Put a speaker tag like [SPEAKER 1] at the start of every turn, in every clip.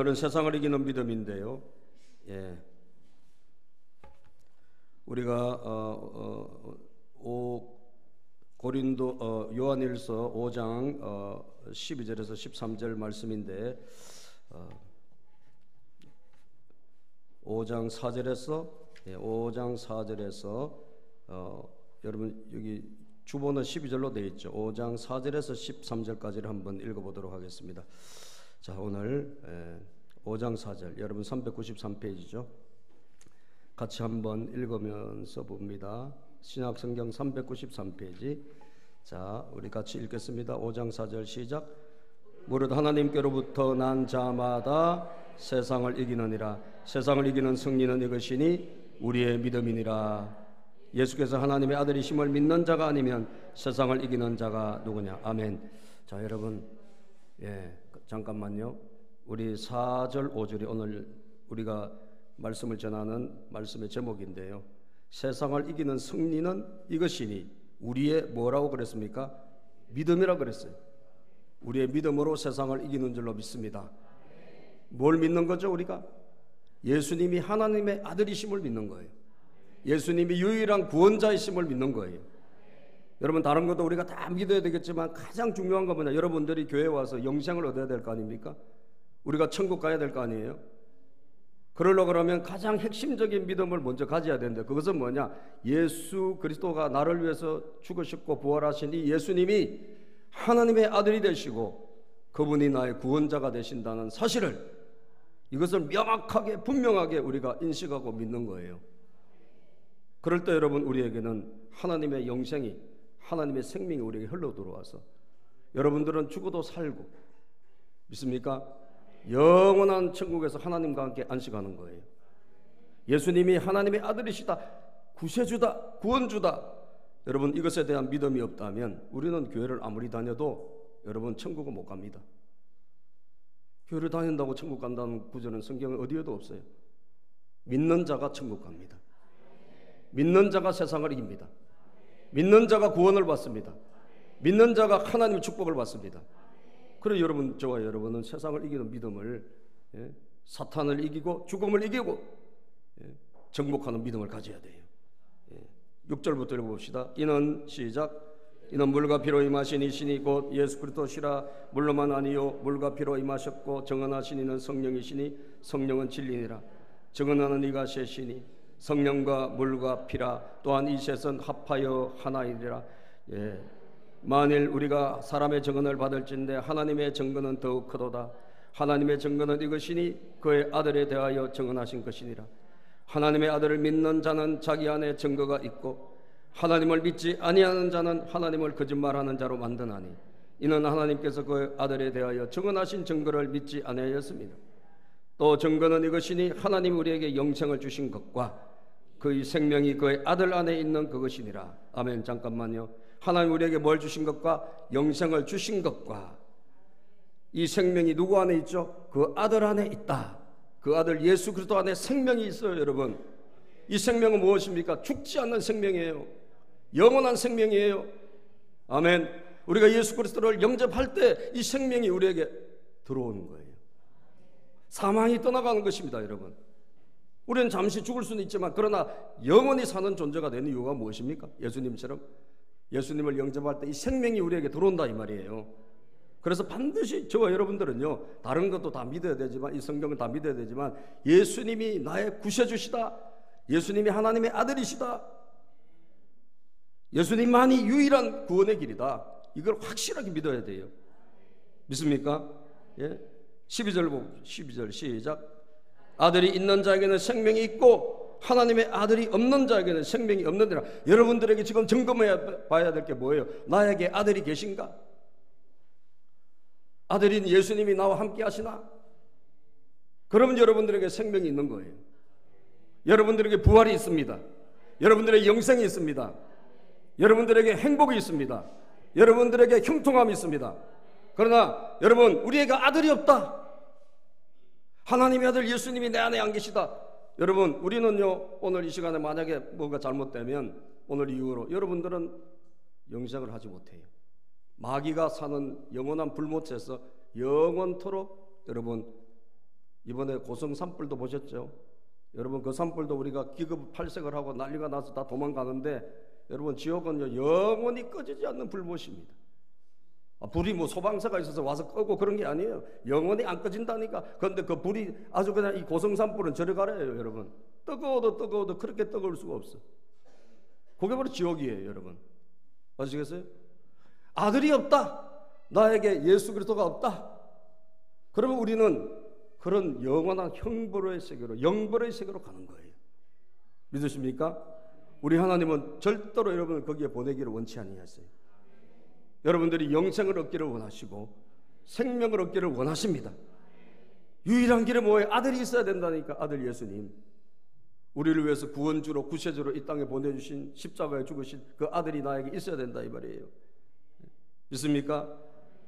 [SPEAKER 1] 오늘은 세상을 이기는 믿음인데요. 우리가 고린도 요한일서 5장 12절에서 13절 말씀인데 5장 4절에서 여러분 여기 주보는 12절로 되어 있죠. 5장 4절에서 13절까지를 한번 읽어보도록 하겠습니다. 자, 오늘 5장 4절 여러분 393페이지죠. 같이 한번 읽으면서 봅니다. 신약성경 393페이지. 자, 우리 같이 읽겠습니다. 5장 4절 시작. 무릇 하나님께로부터 난 자마다 세상을 이기느니라. 세상을 이기는 승리는 이것이니 우리의 믿음이니라. 예수께서 하나님의 아들이심을 믿는 자가 아니면 세상을 이기는 자가 누구냐. 아멘. 자, 여러분 잠깐만요. 우리 4절 5절이 오늘 우리가 말씀을 전하는 말씀의 제목인데요. 세상을 이기는 승리는 이것이니 우리의 뭐라고 그랬습니까? 믿음이라고 그랬어요. 우리의 믿음으로 세상을 이기는 줄로 믿습니다. 뭘 믿는 거죠? 우리가 예수님이 하나님의 아들이심을 믿는 거예요. 예수님이 유일한 구원자이심을 믿는 거예요. 여러분 다른 것도 우리가 다 믿어야 되겠지만 가장 중요한 건 뭐냐? 여러분들이 교회에 와서 영생을 얻어야 될 거 아닙니까? 우리가 천국 가야 될 거 아니에요? 그러려고 그러면 가장 핵심적인 믿음을 먼저 가져야 되는데 그것은 뭐냐? 예수 그리스도가 나를 위해서 죽으셨고 부활하신 이 예수님이 하나님의 아들이 되시고 그분이 나의 구원자가 되신다는 사실을 이것을 명확하게 분명하게 우리가 인식하고 믿는 거예요. 그럴 때 여러분 우리에게는 하나님의 영생이 하나님의 생명이 우리에게 흘러 들어와서 여러분들은 죽어도 살고 믿습니까? 영원한 천국에서 하나님과 함께 안식하는 거예요. 예수님이 하나님의 아들이시다, 구세주다, 구원주다. 여러분 이것에 대한 믿음이 없다면 우리는 교회를 아무리 다녀도 여러분 천국은 못 갑니다. 교회를 다닌다고 천국 간다는 구절은 성경에 어디에도 없어요. 믿는 자가 천국 갑니다. 믿는 자가 세상을 이깁니다. 믿는 자가 구원을 받습니다. 믿는 자가 하나님의 축복을 받습니다. 그래서 여러분, 저와 여러분은 세상을 이기는 믿음을 사탄을 이기고 죽음을 이기고 정복하는 믿음을 가져야 돼요. 6절부터 읽어봅시다. 이는 시작. 이는 물과 피로 임하신 이시니 곧 예수 그리스도시라. 물로만 아니요 물과 피로 임하셨고 정언하신 이는 성령이시니 성령은 진리니라. 정언하는 이가 셋이니 성령과 물과 피라. 또한 이 셋은 합하여 하나이니라. 만일 우리가 사람의 증언을 받을진대 하나님의 증거는 더욱 크도다. 하나님의 증거는 이것이니 그의 아들에 대하여 증언하신 것이니라. 하나님의 아들을 믿는 자는 자기 안에 증거가 있고 하나님을 믿지 아니하는 자는 하나님을 거짓말하는 자로 만드나니 이는 하나님께서 그의 아들에 대하여 증언하신 증거를 믿지 아니하였습니다. 또 증거는 이것이니 하나님이 우리에게 영생을 주신 것과 그의 생명이 그의 아들 안에 있는 그것이니라. 아멘. 잠깐만요. 하나님 우리에게 뭘 주신 것과 영생을 주신 것과 이 생명이 누구 안에 있죠? 그 아들 안에 있다. 그 아들 예수 그리스도 안에 생명이 있어요. 여러분 이 생명은 무엇입니까? 죽지 않는 생명이에요. 영원한 생명이에요. 아멘. 우리가 예수 그리스도를 영접할 때 이 생명이 우리에게 들어오는 거예요. 사망이 떠나가는 것입니다. 여러분 우리는 잠시 죽을 수는 있지만 그러나 영원히 사는 존재가 되는 이유가 무엇입니까? 예수님처럼 예수님을 영접할 때 이 생명이 우리에게 들어온다 이 말이에요. 그래서 반드시 저와 여러분들은요 다른 것도 다 믿어야 되지만 이 성경을 다 믿어야 되지만 예수님이 나의 구세주시다, 예수님이 하나님의 아들이시다, 예수님만이 유일한 구원의 길이다, 이걸 확실하게 믿어야 돼요. 믿습니까? 12절 시작. 아들이 있는 자에게는 생명이 있고 하나님의 아들이 없는 자에게는 생명이 없느니라. 여러분들에게 지금 점검해 봐야 될 게 뭐예요? 나에게 아들이 계신가? 아들인 예수님이 나와 함께 하시나? 그러면 여러분들에게 생명이 있는 거예요. 여러분들에게 부활이 있습니다. 여러분들에게 영생이 있습니다. 여러분들에게 행복이 있습니다. 여러분들에게 형통함이 있습니다. 그러나 여러분 우리에게 아들이 없다. 하나님의 아들 예수님이 내 안에 안 계시다. 여러분 우리는요 오늘 이 시간에 만약에 뭔가 잘못되면 오늘 이후로 여러분들은 영생을 하지 못해요. 마귀가 사는 영원한 불못에서 영원토록 여러분 이번에 고성 산불도 보셨죠? 여러분 그 산불도 우리가 기급 팔색을 하고 난리가 나서 다 도망가는데 여러분 지옥은요 영원히 꺼지지 않는 불못입니다. 불이 뭐 소방서가 있어서 와서 끄고 그런 게 아니에요. 영원히 안 꺼진다니까. 그런데 그 불이 아주 그냥 이 고성 산불은 저리 가래요 여러분. 뜨거워도 그렇게 뜨거울 수가 없어. 그게 바로 지옥이에요 여러분. 아시겠어요? 아들이 없다, 나에게 예수 그리스도가 없다, 그러면 우리는 그런 영원한 형벌의 세계로, 영벌의 세계로 가는 거예요. 믿으십니까? 우리 하나님은 절대로 여러분을 거기에 보내기를 원치 아니하세요. 여러분들이 영생을 얻기를 원하시고 생명을 얻기를 원하십니다. 유일한 길은 뭐예요? 아들이 있어야 된다니까. 아들 예수님, 우리를 위해서 구원주로 구세주로 이 땅에 보내주신, 십자가에 죽으신 그 아들이 나에게 있어야 된다 이 말이에요. 믿습니까?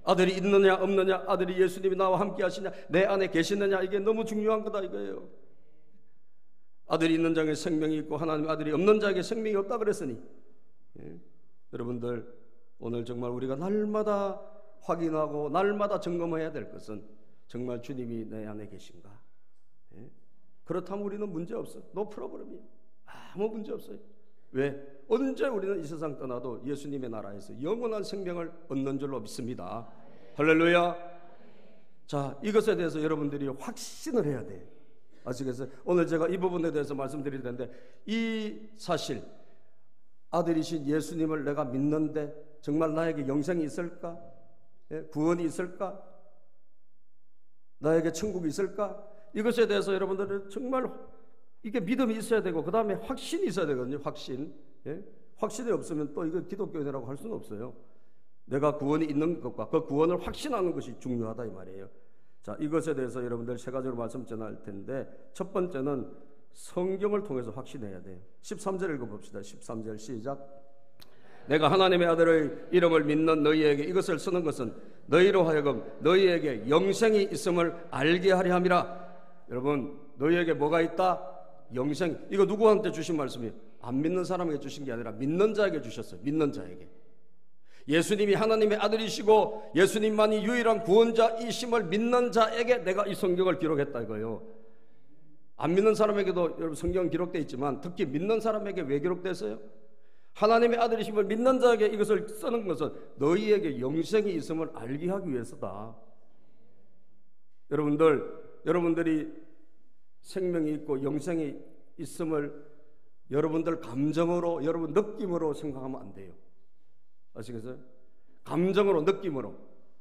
[SPEAKER 1] 아들이 있느냐 없느냐, 아들이 예수님이 나와 함께 하시냐, 내 안에 계시느냐, 이게 너무 중요한 거다 이거예요. 아들이 있는 자에게 생명이 있고 하나님 아들이 없는 자에게 생명이 없다 그랬으니, 여러분들 오늘 정말 우리가 날마다 확인하고 날마다 점검해야 될 것은 정말 주님이 내 안에 계신가. 그렇다면 우리는 문제 없어. 노 프로블럼이에요. 아무 문제 없어요. 왜? 언제 우리는 이 세상 떠나도 예수님의 나라에서 영원한 생명을 얻는 줄로 믿습니다. 할렐루야. 자, 이것에 대해서 여러분들이 확신을 해야 돼요. 아시겠어요? 오늘 제가 이 부분에 대해서 말씀드릴 텐데, 이 사실, 아들이신 예수님을 내가 믿는데 정말 나에게 영생이 있을까? 구원이 있을까? 나에게 천국이 있을까? 이것에 대해서 여러분들은 정말 이게 믿음이 있어야 되고, 그 다음에 확신이 있어야 되거든요. 확신. 확신이 없으면 또 이거 기독교인이라고 할 수는 없어요. 내가 구원이 있는 것과 그 구원을 확신하는 것이 중요하다 이 말이에요. 자, 이것에 대해서 여러분들 세 가지로 말씀 전할 텐데, 첫 번째는 성경을 통해서 확신해야 돼요. 13절 읽어봅시다. 13절 시작. 내가 하나님의 아들의 이름을 믿는 너희에게 이것을 쓰는 것은 너희로 하여금 너희에게 영생이 있음을 알게 하려 함이라. 여러분, 너희에게 뭐가 있다? 영생. 이거 누구한테 주신 말씀이에요? 안 믿는 사람에게 주신 게 아니라 믿는 자에게 주셨어요. 믿는 자에게. 예수님이 하나님의 아들이시고 예수님만이 유일한 구원자이심을 믿는 자에게 내가 이 성경을 기록했다 이거예요. 안 믿는 사람에게도 여러분 성경은 기록되어 있지만, 특히 믿는 사람에게 왜 기록됐어요? 하나님의 아들이심을 믿는 자에게 이것을 쓰는 것은 너희에게 영생이 있음을 알게 하기 위해서다. 여러분들이 생명이 있고 영생이 있음을 여러분들 감정으로, 여러분 느낌으로 생각하면 안 돼요. 아시겠어요? 감정으로, 느낌으로,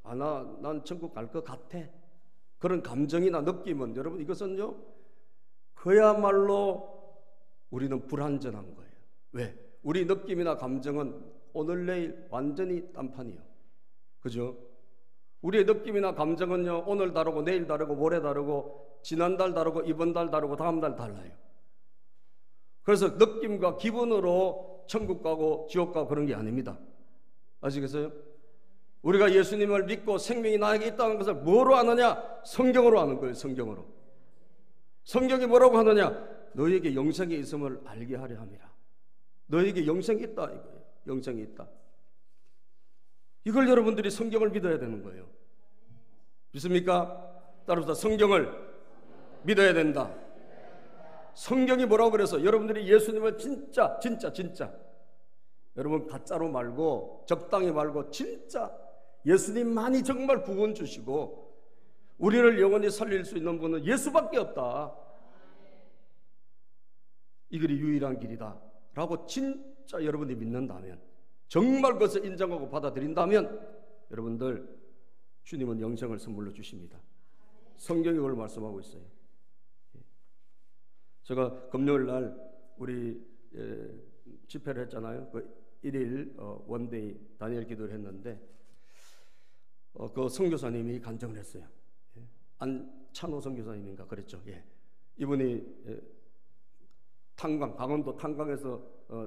[SPEAKER 1] 난 천국 갈 것 같아, 그런 감정이나 느낌은 여러분, 이것은요 그야말로 우리는 불완전한 거예요. 왜? 우리 느낌이나 감정은 오늘 내일 완전히 딴판이에요. 그죠? 우리의 느낌이나 감정은요 오늘 다르고 내일 다르고 모레 다르고 지난달 다르고 이번 달 다르고 다음 달 달라요. 그래서 느낌과 기분으로 천국 가고 지옥 가고 그런 게 아닙니다. 아시겠어요? 우리가 예수님을 믿고 생명이 나에게 있다는 것을 뭐로 아느냐? 성경으로 아는 거예요. 성경으로. 성경이 뭐라고 하느냐? 너희에게 영생이 있음을 알게 하려 함이라. 너희에게 영생이 있다 이거예요. 영생이 있다. 이걸 여러분들이 성경을 믿어야 되는 거예요. 믿습니까? 따라서 성경을 믿어야 된다. 성경이 뭐라고 그래서 여러분들이 예수님을 진짜 여러분 가짜로 말고 적당히 말고 진짜 예수님만이 정말 구원 주시고 우리를 영원히 살릴 수 있는 분은 예수밖에 없다, 이 길이 유일한 길이다 라고 진짜 여러분이 믿는다면, 정말 그것을 인정하고 받아들인다면 여러분들 주님은 영생을 선물로 주십니다. 성경이 그걸 말씀하고 있어요. 제가 금요일 날 우리 집회를 했잖아요. 그 1일 원데이 다니엘 기도를 했는데 그 선교사님이 간증을 했어요. 안찬호 선교사님인가 그랬죠. 이분이 강원도 탄광에서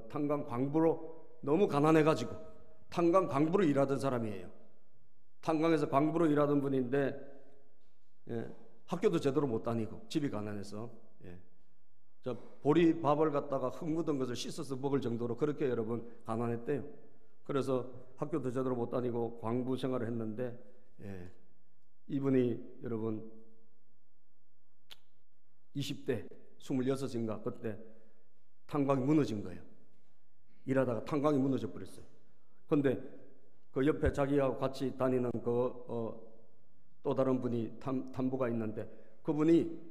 [SPEAKER 1] 탄광 광부로 너무 가난해가지고 탄광 광부로 일하던 사람이에요. 탄광에서 광부로 일하던 분인데 학교도 제대로 못 다니고 집이 가난해서 저 보리밥을 갖다가 흙 묻은 것을 씻어서 먹을 정도로 그렇게 여러분 가난했대요. 그래서 학교도 제대로 못 다니고 광부 생활을 했는데 이분이 여러분 20대 26인가 그때 탄광이 무너진 거예요. 일하다가 탄광이 무너져 버렸어요. 근데 그 옆에 자기하고 같이 다니는 또 다른 분이 탐부가 있는데 그분이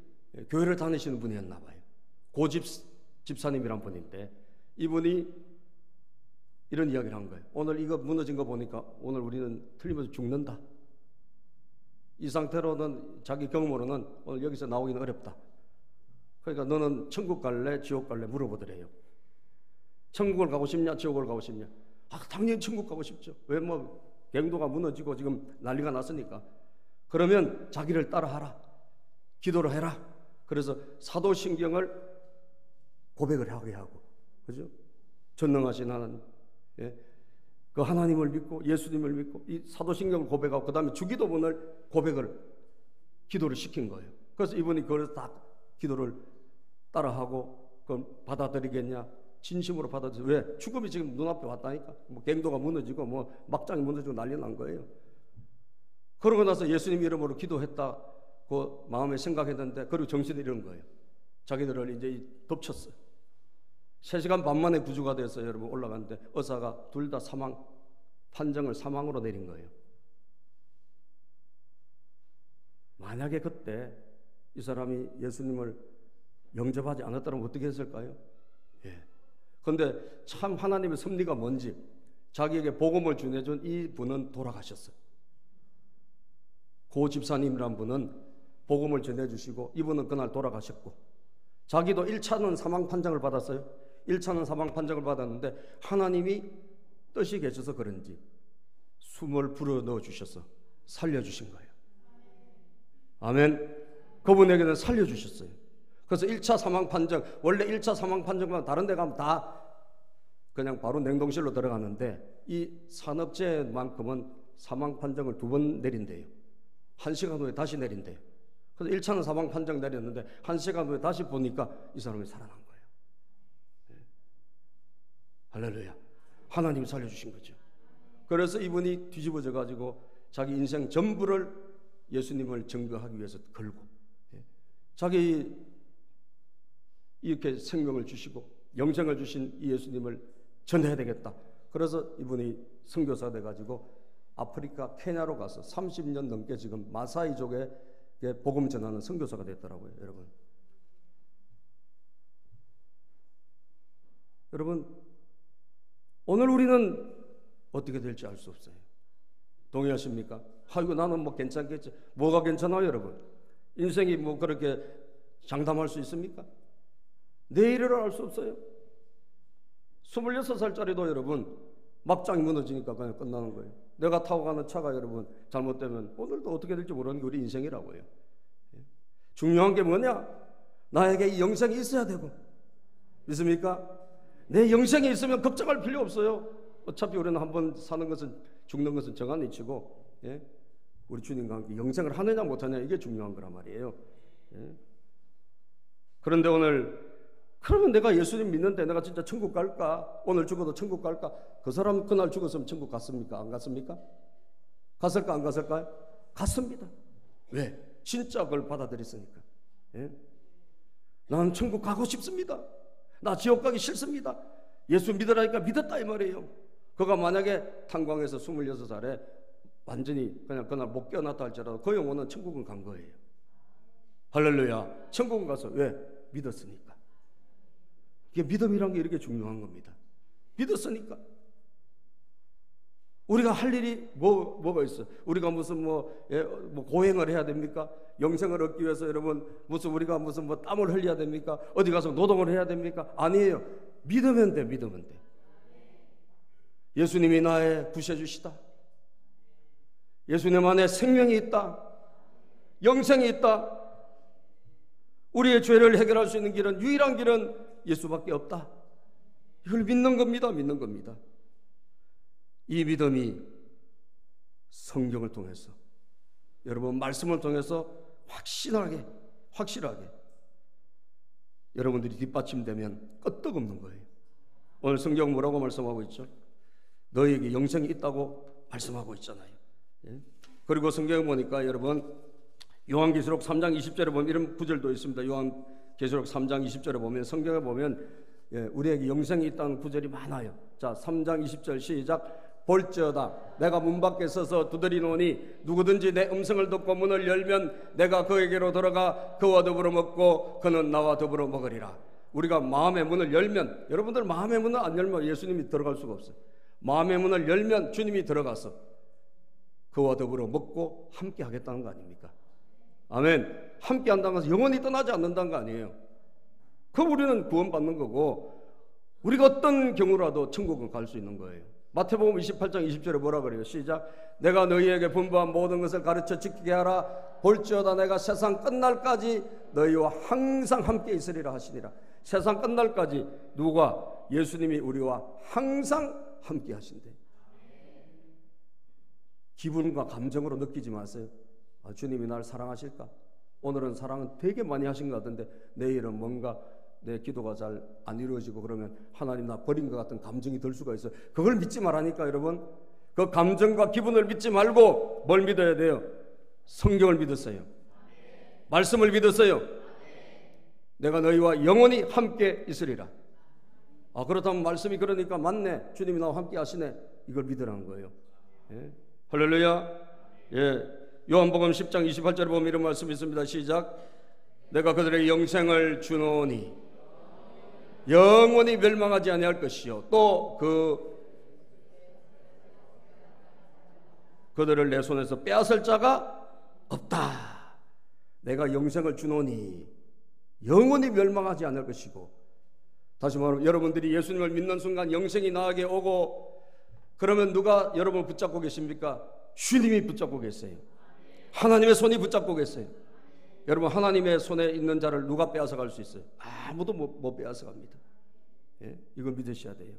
[SPEAKER 1] 교회를 다니시는 분이었나 봐요. 집사님이란 분인데 이분이 이런 이야기를 한 거예요. 오늘 이거 무너진 거 보니까 오늘 우리는 틀림없이 죽는다. 이 상태로는 자기 경험으로는 오늘 여기서 나오기는 어렵다. 그러니까 너는 천국 갈래 지옥 갈래 물어보더래요. 천국을 가고 싶냐 지옥을 가고 싶냐. 당연히 천국 가고 싶죠. 왜 갱도가 무너지고 지금 난리가 났으니까. 그러면 자기를 따라하라. 기도를 해라. 그래서 사도신경을 고백을 하게 하고, 그죠? 전능하신 하나님, 그 하나님을 믿고 예수님을 믿고 이 사도신경을 고백하고 그 다음에 주기도문을 기도를 시킨 거예요. 그래서 이분이 그걸 다 기도를 따라하고 그걸 받아들이겠냐? 진심으로 받아들여. 왜? 죽음이 지금 눈앞에 왔다니까. 갱도가 무너지고 막장이 무너지고 난리 난 거예요. 그러고 나서 예수님 이름으로 기도했다고 마음에 생각했는데 그리고 정신이 이런 거예요. 자기들을 이제 덮쳤어요. 3시간 반 만에 구조가 돼서 여러분 올라갔는데 의사가 둘 다 판정을 사망으로 내린 거예요. 만약에 그때 이 사람이 예수님을 영접하지 않았다면 어떻게 했을까요? 그런데 참 하나님의 섭리가 뭔지 자기에게 복음을 전해준 이 분은 돌아가셨어요. 고 집사님이란 분은 복음을 전해주시고 이분은 그날 돌아가셨고 자기도 1차는 사망 판정을 받았어요. 1차는 사망 판정을 받았는데 하나님이 뜻이 계셔서 그런지 숨을 불어넣어 주셔서 살려주신 거예요. 아멘. 그분에게는 살려주셨어요. 그래서 1차 사망 판정, 원래 1차 사망 판정만 다른 데 가면 다 그냥 바로 냉동실로 들어가는데 이 산업재해만큼은 사망 판정을 2번 내린대요. 1시간 후에 다시 내린대요. 그래서 1차는 사망 판정 내렸는데 1시간 후에 다시 보니까 이 사람이 살아난 거예요. 할렐루야. 하나님이 살려주신 거죠. 그래서 이분이 뒤집어져 가지고 자기 인생 전부를 예수님을 증거하기 위해서 걸고 자기 이렇게 생명을 주시고 영생을 주신 이 예수님을 전해야 되겠다. 그래서 이분이 선교사 돼가지고 아프리카 케냐로 가서 30년 넘게 지금 마사이족에 복음 전하는 선교사가 됐더라고요. 여러분 오늘 우리는 어떻게 될지 알 수 없어요. 동의하십니까? 아이고 나는 괜찮겠지. 뭐가 괜찮아요 여러분? 인생이 그렇게 장담할 수 있습니까? 내일을 알 수 없어요. 26살짜리도 여러분 막장이 무너지니까 그냥 끝나는 거예요. 내가 타고 가는 차가 여러분 잘못되면 오늘도 어떻게 될지 모르는 게 우리 인생이라고요. 중요한 게 뭐냐? 나에게 이 영생이 있어야 되고 믿습니까? 내 영생이 있으면 걱정할 필요 없어요. 어차피 우리는 한번 사는 것은 죽는 것은 정한 이치고 우리 주님과 함께 영생을 하느냐 못하느냐 이게 중요한 거란 말이에요. 그런데 오늘 그러면 내가 예수님 믿는데 내가 진짜 천국 갈까? 오늘 죽어도 천국 갈까? 그 사람 그날 죽었으면 천국 갔습니까? 안 갔습니까? 갔을까 안 갔을까요? 갔습니다. 왜? 진짜 그걸 받아들였으니까. 나는 천국 가고 싶습니다. 나 지옥 가기 싫습니다. 예수 믿으라니까 믿었다 이 말이에요. 그가 만약에 탄광에서 26살에 완전히 그냥 그날 못 깨어났다 할지라도 그 영혼은 천국은 간 거예요. 할렐루야. 천국은 가서 왜? 믿었으니까. 이게 믿음이란 게 이렇게 중요한 겁니다. 믿었으니까. 우리가 할 일이 뭐가 있어? 우리가 무슨 고행을 해야 됩니까? 영생을 얻기 위해서 여러분 우리가 땀을 흘려야 됩니까? 어디 가서 노동을 해야 됩니까? 아니에요. 믿으면 돼. 믿으면 돼. 예수님이 나의 구세주시다. 예수님 안에 생명이 있다. 영생이 있다. 우리의 죄를 해결할 수 있는 길은 유일한 길은 예수밖에 없다. 이걸 믿는 겁니다. 믿는 겁니다. 이 믿음이 성경을 통해서 여러분 말씀을 통해서 확실하게 여러분들이 뒷받침되면 끄떡없는 거예요. 오늘 성경 뭐라고 말씀하고 있죠? 너희에게 영생이 있다고 말씀하고 있잖아요. 그리고 성경 보니까 여러분 요한계시록 3장 20절에 보면 이런 구절도 있습니다. 계시록 3장 20절에 보면, 성경에 보면 우리에게 영생이 있다는 구절이 많아요. 자, 3장 20절 시작. 볼지어다 내가 문 밖에 서서 두드리노니 누구든지 내 음성을 듣고 문을 열면 내가 그에게로 들어가 그와 더불어 먹고 그는 나와 더불어 먹으리라. 우리가 마음의 문을 열면, 여러분들 마음의 문을 안 열면 예수님이 들어갈 수가 없어요. 마음의 문을 열면 주님이 들어가서 그와 더불어 먹고 함께 하겠다는 거 아닙니까? 아멘. 함께 한다는 것은 영원히 떠나지 않는다는 거 아니에요. 그 우리는 구원받는 거고, 우리가 어떤 경우라도 천국은 갈 수 있는 거예요. 마태복음 28장 20절에 뭐라 그래요? 시작. 내가 너희에게 분부한 모든 것을 가르쳐 지키게 하라. 볼지어다 내가 세상 끝날까지 너희와 항상 함께 있으리라 하시니라. 세상 끝날까지 누가? 예수님이 우리와 항상 함께 하신대. 기분과 감정으로 느끼지 마세요. 아, 주님이 날 사랑하실까? 오늘은 사랑은 되게 많이 하신 것 같은데 내일은 뭔가 내 기도가 잘 안 이루어지고 그러면 하나님 나 버린 것 같은 감정이 들 수가 있어요. 그걸 믿지 말라니까 여러분. 그 감정과 기분을 믿지 말고 뭘 믿어야 돼요? 성경을 믿었어요. 말씀을 믿었어요. 내가 너희와 영원히 함께 있으리라. 아, 그렇다면 말씀이 그러니까 맞네. 주님이 나와 함께 하시네. 이걸 믿으라는 거예요. 예. 할렐루야. 예. 요한복음 10장 28절에 보면 이런 말씀이 있습니다. 시작. 내가 그들에게 영생을 주노니 영원히 멸망하지 아니할 것이요 또 그들을 내 손에서 빼앗을 자가 없다. 내가 영생을 주노니 영원히 멸망하지 않을 것이고, 다시 말하면 여러분들이 예수님을 믿는 순간 영생이 나에게 오고, 그러면 누가 여러분을 붙잡고 계십니까? 주님이 붙잡고 계세요. 하나님의 손이 붙잡고 계세요. 여러분, 하나님의 손에 있는 자를 누가 빼앗아 갈 수 있어요? 아무도 못 빼앗아 갑니다. 예? 이걸 믿으셔야 돼요.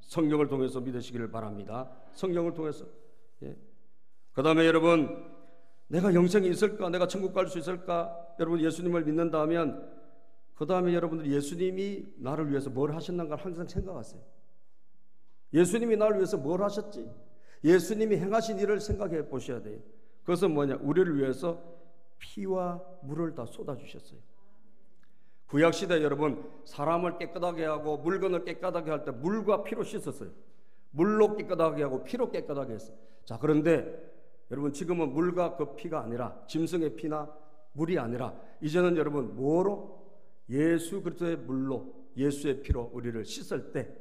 [SPEAKER 1] 성경을 통해서 믿으시기를 바랍니다. 성경을 통해서. 예? 그 다음에 여러분, 내가 영생이 있을까? 내가 천국 갈 수 있을까? 여러분 예수님을 믿는다 하면 그 다음에 여러분들 예수님이 나를 위해서 뭘 하셨는가를 항상 생각하세요. 예수님이 나를 위해서 뭘 하셨지? 예수님이 행하신 일을 생각해 보셔야 돼요. 그것은 뭐냐? 우리를 위해서 피와 물을 다 쏟아주셨어요. 구약시대 여러분, 사람을 깨끗하게 하고 물건을 깨끗하게 할 때 물과 피로 씻었어요. 물로 깨끗하게 하고 피로 깨끗하게 했어요. 자, 그런데 여러분 지금은 물과 그 피가 아니라, 짐승의 피나 물이 아니라 이제는 여러분 뭐로? 예수 그리스도의 물로, 예수의 피로 우리를 씻을 때,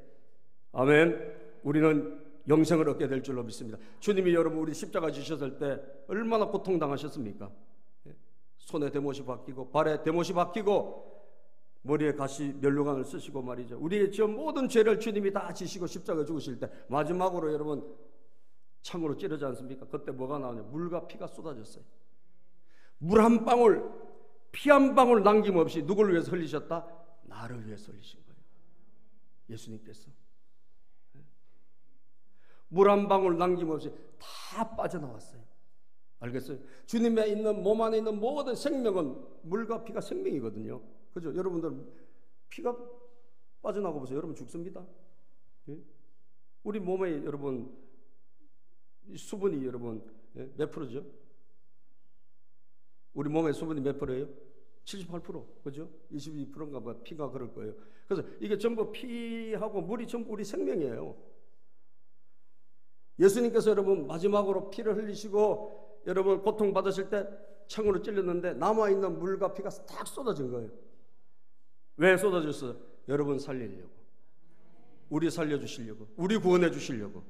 [SPEAKER 1] 아멘, 우리는 영생을 얻게 될 줄로 믿습니다. 주님이 여러분 우리 십자가 지셨을 때 얼마나 고통당하셨습니까? 손에 대못이 박히고 발에 대못이 박히고 머리에 가시 면류관을 쓰시고 말이죠. 우리의 저 모든 죄를 주님이 다 지시고 십자가에 죽으실 때 마지막으로 여러분 창으로 찌르지 않습니까? 그때 뭐가 나오냐? 물과 피가 쏟아졌어요. 물 한 방울, 피 한 방울 남김없이 누구를 위해서 흘리셨다? 나를 위해서 흘리신 거예요. 예수님께서 물 한 방울 남김없이 다 빠져나왔어요. 알겠어요? 주님의 있는 몸 안에 있는 모든 생명은 물과 피가 생명이거든요. 그죠? 여러분들 피가 빠져나가 보세요. 여러분 죽습니다. 예? 우리 몸에 여러분 수분이 여러분 몇 프로죠? 우리 몸의 수분이 몇 프로예요? 78%. 그죠? 22%인가 봐. 피가 그럴 거예요. 그래서 이게 전부 피하고 물이 전부 우리 생명이에요. 예수님께서 여러분 마지막으로 피를 흘리시고 여러분 고통받으실 때 창으로 찔렸는데 남아있는 물과 피가 딱 쏟아진 거예요. 왜 쏟아졌어요? 여러분 살리려고, 우리 살려주시려고, 우리 구원해 주시려고.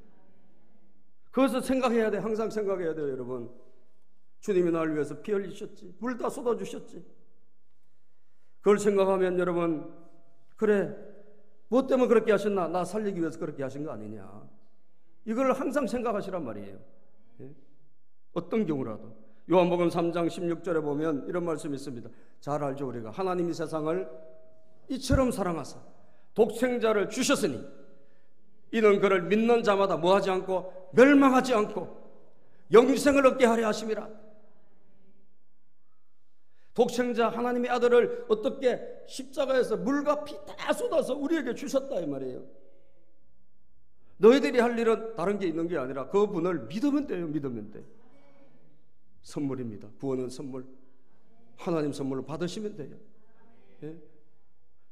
[SPEAKER 1] 그것을 생각해야 돼. 항상 생각해야 돼요. 여러분, 주님이 나를 위해서 피 흘리셨지, 물 다 쏟아주셨지. 그걸 생각하면 여러분, 그래, 뭐 때문에 그렇게 하셨나? 나 살리기 위해서 그렇게 하신 거 아니냐, 이걸 항상 생각하시란 말이에요. 예? 어떤 경우라도. 요한복음 3장 16절에 보면 이런 말씀이 있습니다. 잘 알죠. 우리가 하나님이 세상을 이처럼 사랑하사 독생자를 주셨으니 이는 그를 믿는 자마다 뭐하지 않고 멸망하지 않고 영생을 얻게 하려 하심이라. 독생자 하나님의 아들을 어떻게 십자가에서 물과 피 다 쏟아서 우리에게 주셨다 이 말이에요. 너희들이 할 일은 다른 게 있는 게 아니라 그분을 믿으면 돼요. 믿으면 돼. 선물입니다. 구원은 선물. 하나님 선물을 받으시면 돼요. 예?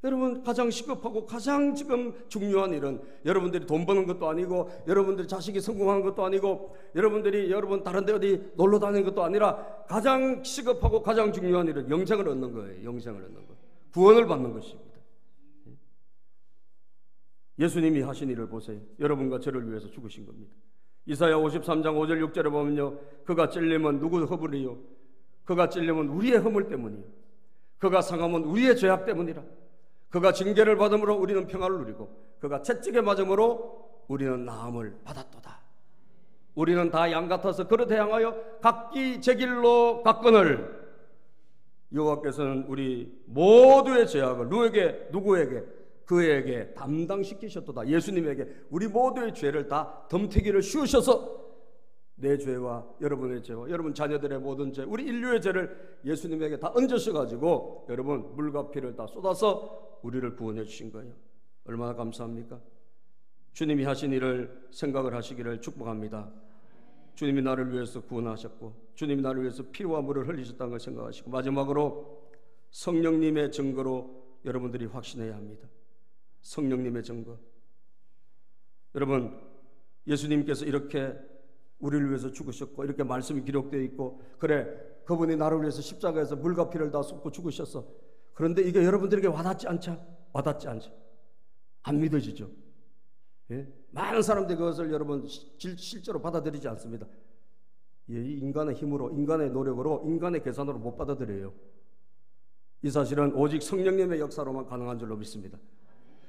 [SPEAKER 1] 여러분, 가장 시급하고 가장 지금 중요한 일은 여러분들이 돈 버는 것도 아니고, 여러분들이 자식이 성공하는 것도 아니고, 여러분 다른 데 어디 놀러 다니는 것도 아니라, 가장 시급하고 가장 중요한 일은 영생을 얻는 거예요. 영생을 얻는 거, 구원을 받는 것입니다. 예수님이 하신 일을 보세요. 여러분과 저를 위해서 죽으신 겁니다. 이사야 53장 5절 6절에 보면요, 그가 찔림은 누구 허물이요? 그가 찔림은 우리의 허물 때문이요, 그가 상함은 우리의 죄악 때문이라. 그가 징계를 받음으로 우리는 평화를 누리고, 그가 채찍에 맞음으로 우리는 나음을 받았도다. 우리는 다 양 같아서 그릇에 향하여 각기 제 길로 갔거늘 여호와께서는 우리 모두의 죄악을 누구에게? 그에게 담당시키셨도다. 예수님에게 우리 모두의 죄를 다 덤태기를 씌우셔서 내 죄와 여러분의 죄와 여러분 자녀들의 모든 죄, 우리 인류의 죄를 예수님에게 다 얹으셔가지고 여러분 물과 피를 다 쏟아서 우리를 구원해 주신 거예요. 얼마나 감사합니까? 주님이 하신 일을 생각을 하시기를 축복합니다. 주님이 나를 위해서 구원하셨고, 주님이 나를 위해서 피와 물을 흘리셨다는 걸 생각하시고, 마지막으로 성령님의 증거로 여러분들이 확신해야 합니다. 성령님의 증거. 여러분, 예수님께서 이렇게 우리를 위해서 죽으셨고, 이렇게 말씀이 기록되어 있고, 그래, 그분이 나를 위해서 십자가에서 물과 피를 다 쏟고 죽으셨어. 그런데 이게 여러분들에게 와닿지 않죠? 안 믿어지죠? 예? 많은 사람들이 그것을 여러분 실제로 받아들이지 않습니다. 예, 인간의 힘으로, 인간의 노력으로, 인간의 계산으로 못 받아들여요. 이 사실은 오직 성령님의 역사로만 가능한 줄로 믿습니다.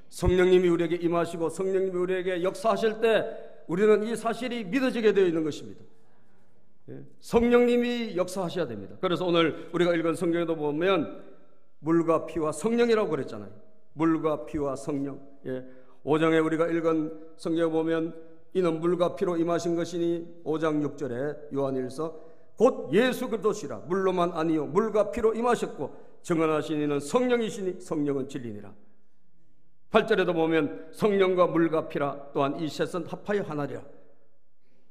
[SPEAKER 1] 성령님이 우리에게 임하시고 성령님이 우리에게 역사하실 때 우리는 이 사실이 믿어지게 되어 있는 것입니다. 예? 성령님이 역사하셔야 됩니다. 그래서 오늘 우리가 읽은 성경에도 보면 물과 피와 성령이라고 그랬잖아요. 물과 피와 성령. 예. 5장에 우리가 읽은 성경에 보면 이는 물과 피로 임하신 것이니 5장 6절에 요한일서 곧 예수 그리스도시라. 물로만 아니요 물과 피로 임하셨고 증언하신 이는 성령이시니 성령은 진리니라. 8절에도 보면 성령과 물과 피라 또한 이 셋은 합하여 하나리라.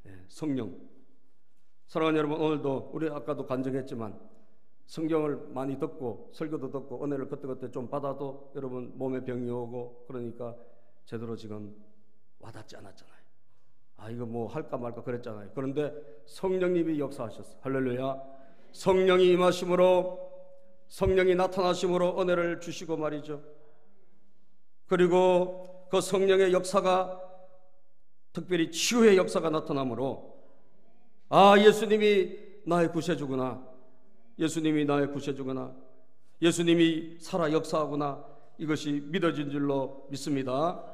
[SPEAKER 1] 예, 성령. 사랑하는 여러분, 오늘도 우리 아까도 간증했지만 성경을 많이 듣고 설교도 듣고 은혜를 그때그때 좀 받아도 여러분 몸에 병이 오고 그러니까 제대로 지금 와닿지 않았잖아요. 아, 이거 뭐 할까 말까 그랬잖아요. 그런데 성령님이 역사하셨어. 할렐루야. 성령이 임하심으로, 성령이 나타나심으로 은혜를 주시고 말이죠. 그리고 그 성령의 역사가, 특별히 치유의 역사가 나타나므로, 아, 예수님이 나의 구세주구나, 예수님이 나의 구세주구나, 예수님이 살아 역사하구나, 이것이 믿어진 줄로 믿습니다.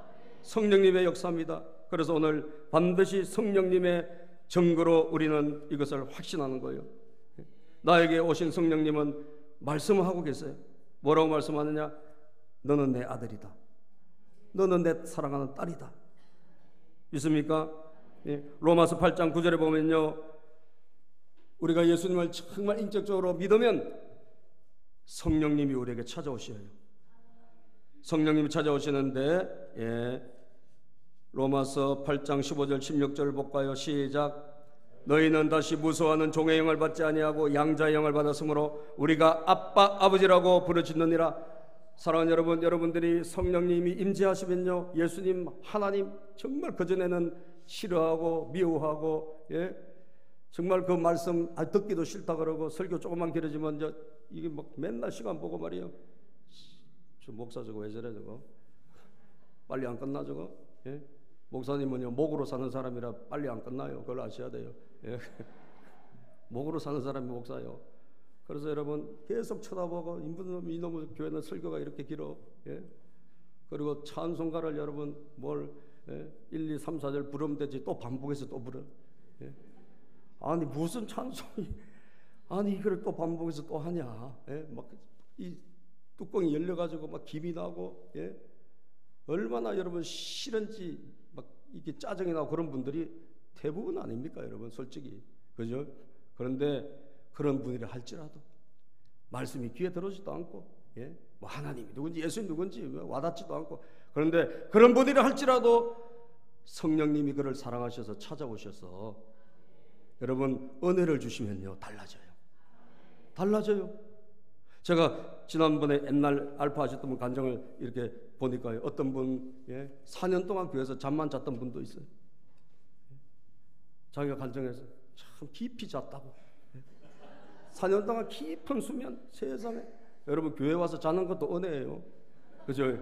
[SPEAKER 1] 성령님의 역사입니다. 그래서 오늘 반드시 성령님의 증거로 우리는 이것을 확신하는 거예요. 나에게 오신 성령님은 말씀을 하고 계세요. 뭐라고 말씀하느냐? 너는 내 아들이다. 너는 내 사랑하는 딸이다. 믿습니까? 예. 로마서 8장 9절에 보면요, 우리가 예수님을 정말 인격적으로 믿으면 성령님이 우리에게 찾아오셔요. 성령님이 찾아오시는데, 예. 로마서 8장 15절 16절 볼까요? 시작. 너희는 다시 무서워하는 종의 영을 받지 아니하고 양자의 영을 받았으므로 우리가 아빠 아버지라고 부르짖느니라. 사랑하는 여러분, 여러분들이 성령님이 임재하시면요, 예수님 하나님 정말 그전에는 싫어하고 미워하고, 예? 정말 그 말씀 듣기도 싫다 그러고 설교 조금만 길어지면 이게 막 맨날 시간 보고 말이에요. 저 목사 저거 왜 저래 저거? 빨리 안 끝나 저거? 예? 목사님은요 목으로 사는 사람이라 빨리 안 끝나요. 그걸 아셔야 돼요. 예? 목으로 사는 사람이 목사요. 그래서 여러분 계속 쳐다보고 이놈의 교회는 설교가 이렇게 길어. 예? 그리고 찬송가를 여러분 뭘 1, 2, 3, 4절 부르면 되지 또 반복해서 또 부르. 예? 아니 무슨 찬송이, 아니 이걸 또 반복해서 또 하냐? 예? 막 이 뚜껑이 열려가지고 막 김이 나고, 예? 얼마나 여러분 싫은지 막 이게 짜증이 나고 그런 분들이 대부분 아닙니까, 여러분? 솔직히 그죠? 그런데 그런 분들이 할지라도 말씀이 귀에 들어오지도 않고, 예? 뭐 하나님이 누군지 예수님 누군지 와닿지도 않고, 그런데 그런 분들이 할지라도 성령님이 그를 사랑하셔서 찾아오셔서 여러분 은혜를 주시면요 달라져요. 달라져요. 제가 지난번에 옛날 알파 하셨던 분 간증을 이렇게 보니까요, 어떤 분 4년 동안 교회에서 잠만 잤던 분도 있어요. 자기가 간증해서 참 깊이 잤다고. 4년 동안 깊은 수면. 세상에, 여러분 교회 와서 자는 것도 은혜예요. 그죠?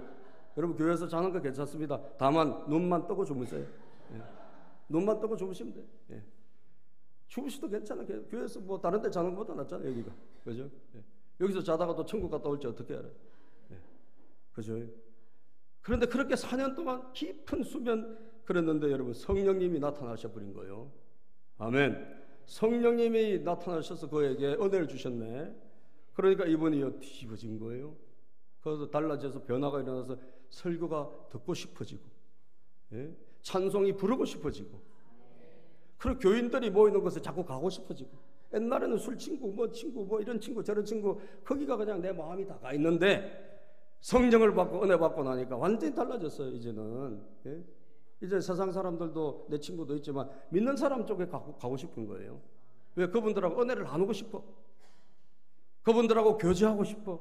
[SPEAKER 1] 여러분 교회에서 자는 거 괜찮습니다. 다만 눈만 뜨고 주무세요. 눈만 뜨고 주무시면 돼요. 주무시도 괜찮아요. 교회에서 뭐 다른 데 자는 것보다 낫잖아요, 여기가. 그죠? 여기서 자다가 또 천국 갔다 올지 어떻게 알아요? 그죠? 그런데 그렇게 4년 동안 깊은 수면 그랬는데 여러분 성령님이 나타나셔 버린 거예요. 아멘. 성령님이 나타나셔서 그에게 은혜를 주셨네. 그러니까 이분이 뒤집어진 거예요. 그래서 달라져서 변화가 일어나서 설교가 듣고 싶어지고, 찬송이 부르고 싶어지고, 그리고 교인들이 모이는 곳에 자꾸 가고 싶어지고. 옛날에는 술 친구, 뭐 친구, 뭐 이런 친구, 저런 친구, 거기가 그냥 내 마음이 다 가 있는데 성령을 받고 은혜 받고 나니까 완전히 달라졌어요. 이제는 이제 세상 사람들도 내 친구도 있지만 믿는 사람 쪽에 가고 싶은 거예요. 왜? 그분들하고 은혜를 나누고 싶어. 그분들하고 교제하고 싶어.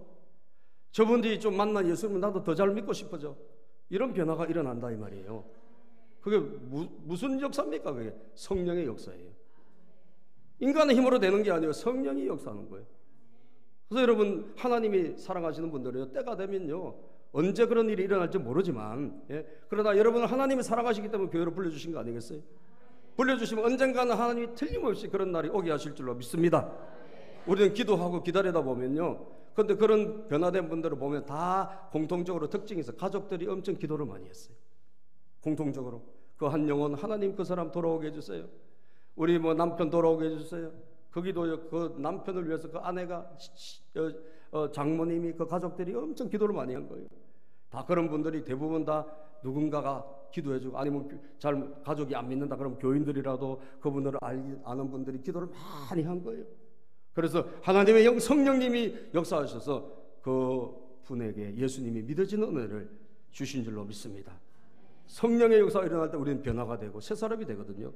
[SPEAKER 1] 저분들이 좀 만난 예수님을 나도 더 잘 믿고 싶어져. 이런 변화가 일어난다 이 말이에요. 그게 무슨 역사입니까? 그게 성령의 역사예요. 인간의 힘으로 되는 게 아니에요. 성령이 역사하는 거예요. 그래서 여러분 하나님이 사랑하시는 분들은요, 때가 되면요 언제 그런 일이 일어날지 모르지만 그러나 여러분은 하나님이 사랑하시기 때문에 교회로 불러주신 거 아니겠어요? 불러주시면 언젠가는 하나님이 틀림없이 그런 날이 오게 하실 줄로 믿습니다. 우리는 기도하고 기다리다 보면요, 그런데 그런 변화된 분들을 보면 다 공통적으로 특징이 있어요. 가족들이 엄청 기도를 많이 했어요. 공통적으로 그 한 영혼 하나님 그 사람 돌아오게 해주세요. 우리 뭐 남편 돌아오게 해주세요. 거기도 그 남편을 위해서 그 아내가 장모님이 그 가족들이 엄청 기도를 많이 한 거예요. 다 그런 분들이 대부분 다 누군가가 기도해주고, 아니면 잘 가족이 안 믿는다 그러면 교인들이라도 그분들을 아는 분들이 기도를 많이 한 거예요. 그래서 하나님의 성령님이 역사하셔서 그 분에게 예수님이 믿어지는 은혜를 주신 줄로 믿습니다. 성령의 역사가 일어날 때 우리는 변화가 되고 새 사람이 되거든요.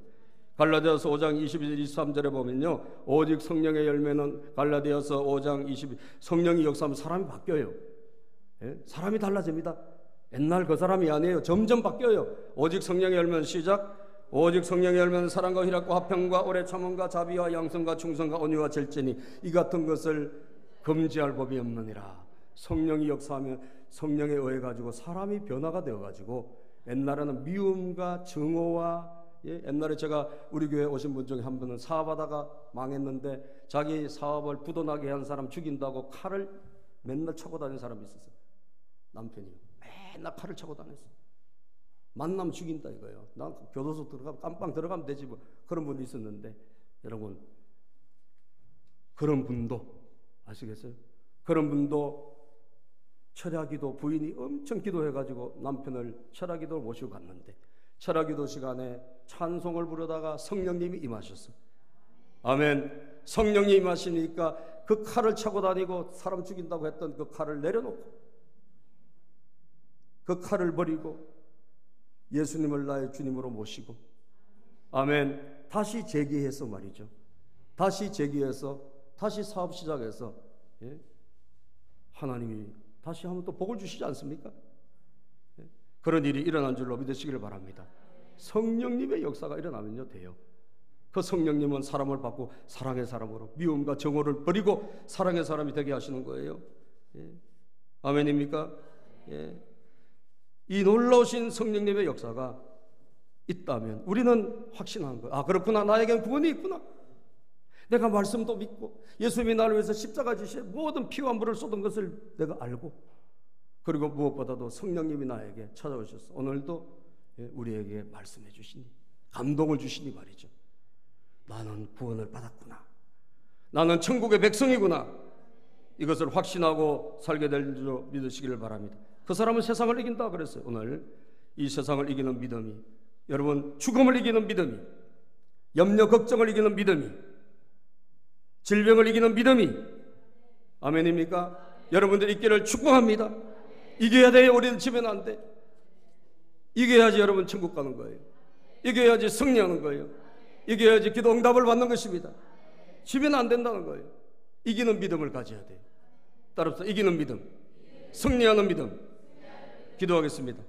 [SPEAKER 1] 갈라디아서 5장 22절 23절에 보면요, 오직 성령의 열매는, 갈라디아서 5장 22, 성령이 역사하면 사람이 바뀌어요. 사람이 달라집니다. 옛날 그 사람이 아니에요. 점점 바뀌어요. 오직 성령의 열매는, 시작, 오직 성령의 열매는 사랑과 희락과 화평과 오래 참음과 자비와 양성과 충성과 온유와 절제니 이 같은 것을 금지할 법이 없느니라. 성령이 역사하면 성령에 의해 가지고 사람이 변화가 되어 가지고, 옛날에는 미움과 증오와, 옛날에 제가 우리 교회 오신 분 중에 한 분은 사업하다가 망했는데 자기 사업을 부도나게 한 사람 죽인다고 칼을 맨날 차고 다니는 사람이 있었어요. 남편이요. 맨날 칼을 차고 다녔어요. 만나면 죽인다 이거예요. 난 교도소 들어가면, 깜빵 들어가면 되지 뭐. 그런 분이 있었는데, 여러분 그런 분도 아시겠어요? 그런 분도 철야기도, 부인이 엄청 기도해가지고 남편을 철야기도를 모시고 갔는데 철야기도 시간에 찬송을 부르다가 성령님이 임하셨어요. 아멘. 성령님이 임하시니까 그 칼을 차고 다니고 사람 죽인다고 했던 그 칼을 내려놓고 그 칼을 버리고 예수님을 나의 주님으로 모시고, 아멘, 다시 재기해서 말이죠. 다시 재기해서 다시 사업 시작해서 하나님이 다시 한번 또 복을 주시지 않습니까? 그런 일이 일어난 줄로 믿으시기를 바랍니다. 성령님의 역사가 일어나면요 돼요. 그 성령님은 사람을 받고 사랑의 사람으로, 미움과 정오를 버리고 사랑의 사람이 되게 하시는 거예요. 아멘입니까? 이 놀라우신 성령님의 역사가 있다면 우리는 확신하는 거예요. 아, 그렇구나, 나에겐 구원이 있구나. 내가 말씀도 믿고 예수님이 나를 위해서 십자가 지시에 모든 피와 물을 쏟은 것을 내가 알고, 그리고 무엇보다도 성령님이 나에게 찾아오셔서 오늘도 우리에게 말씀해 주시니, 감동을 주시니 말이죠. 나는 구원을 받았구나, 나는 천국의 백성이구나, 이것을 확신하고 살게 될 줄 믿으시기를 바랍니다. 그 사람은 세상을 이긴다 그랬어요. 오늘 이 세상을 이기는 믿음이, 여러분 죽음을 이기는 믿음이, 염려 걱정을 이기는 믿음이, 질병을 이기는 믿음이, 아멘입니까? 여러분들 있기를 축복합니다. 이겨야 돼요. 우리는 지면 안 돼. 이겨야지 여러분 천국 가는 거예요. 이겨야지 승리하는 거예요. 이겨야지 기도 응답을 받는 것입니다. 지면 안 된다는 거예요. 이기는 믿음을 가져야 돼요. 따라서 이기는 믿음, 승리하는 믿음. 기도하겠습니다.